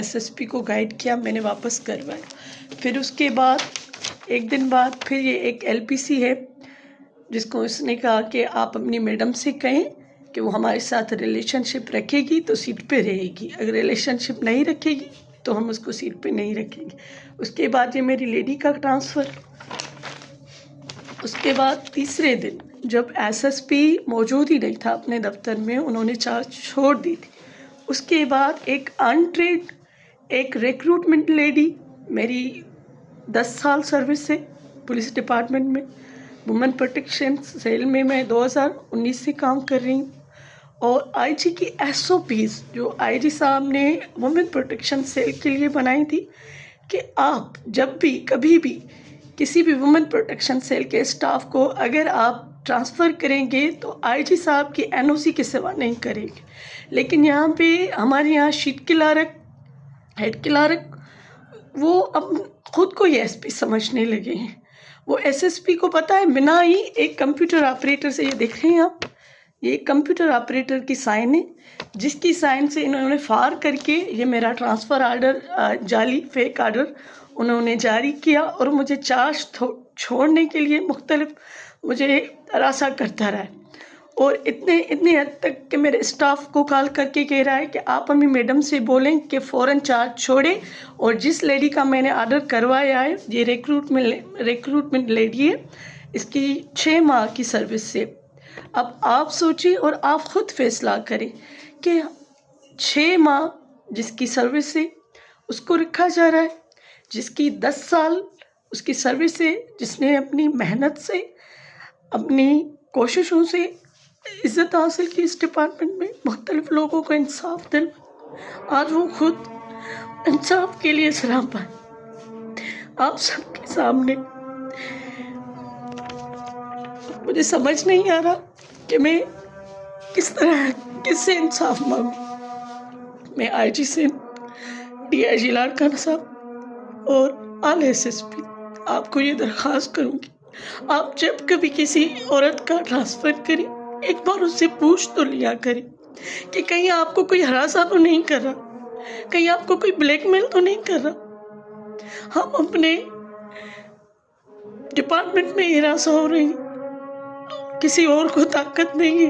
SSP को guide किया, मैंने वापस करवाया। फिर उसके बाद एक दिन बाद फिर ये एक LPC है जिसको उसने कहा कि आप अपनी मैडम से कहें कि वो हमारे साथ रिलेशनशिप रखेगी तो सीट पे रहेगी, अगर रिलेशनशिप नहीं रखेगी तो हम उसको सीट पे नहीं रखेंगे। उसके बाद ये मेरी लेडी का ट्रांसफ़र। उसके बाद तीसरे दिन जब SSP मौजूद ही नहीं था अपने दफ्तर में, उन्होंने चार्ज छोड़ दी थी। उसके बाद एक अनट्रेड एक रिक्रूटमेंट लेडी, मेरी 10 साल सर्विस है पुलिस डिपार्टमेंट में, वुमेन प्रोटेक्शन सेल में मैं 2019 से काम कर रही हूँ। और IG की SOPs जो IG साहब ने वुमेन प्रोटेक्शन सेल के लिए बनाई थी कि आप जब भी कभी भी किसी भी वुमेन प्रोटेक्शन सेल के स्टाफ को अगर आप ट्रांसफ़र करेंगे तो IG साहब की NOC के सिवा नहीं करेंगे। लेकिन यहाँ पे हमारे यहाँ शीट क्लार्क, हेड क्लार्क वो अब खुद को ही SP समझने लगे हैं। वो SSP को पता है बिना ही एक कंप्यूटर ऑपरेटर से, ये देख रहे हैं आप, ये कंप्यूटर ऑपरेटर की साइन है जिसकी साइन से इन्होंने फार करके ये मेरा ट्रांसफ़र आर्डर जाली फेक आर्डर उन्होंने जारी किया और मुझे चार्ज छोड़ने के लिए मुख्तलिफ मुझे हरासा करता रहा है। और इतने हद तक कि मेरे स्टाफ को कॉल करके कह रहा है कि आप हमें मैडम से बोलें कि फ़ौरन चार्ज छोड़े। और जिस लेडी का मैंने आर्डर करवाया है, ये रिक्रूटमेंट लेडी है, इसकी 6 माह की सर्विस से। अब आप सोचिए और आप ख़ुद फैसला करें कि 6 माह जिसकी सर्विस है उसको रखा जा रहा है, जिसकी 10 साल उसकी सर्विस है, जिसने अपनी मेहनत से अपनी कोशिशों से इज़्ज़त हासिल की इस डिपार्टमेंट में, मुख्तलिफ लोगों को इंसाफ दिलवाया, आज वो खुद इंसाफ के लिए सरापा है आप सबके सामने। मुझे समझ नहीं आ रहा कि मैं किस तरह किससे इंसाफ मांगूं। मैं IG से, DIG लाड़काना साहब और आला SSP आपको ये दरख्वास्त करूँगी, आप जब कभी किसी औरत का ट्रांसफ़र करें एक बार उससे पूछ तो लिया करें कि कहीं आपको कोई हरासा तो नहीं कर रहा, कहीं आपको कोई ब्लैकमेल तो नहीं कर रहा। हम अपने डिपार्टमेंट में हरासा हो रही, किसी और को ताकत नहीं है।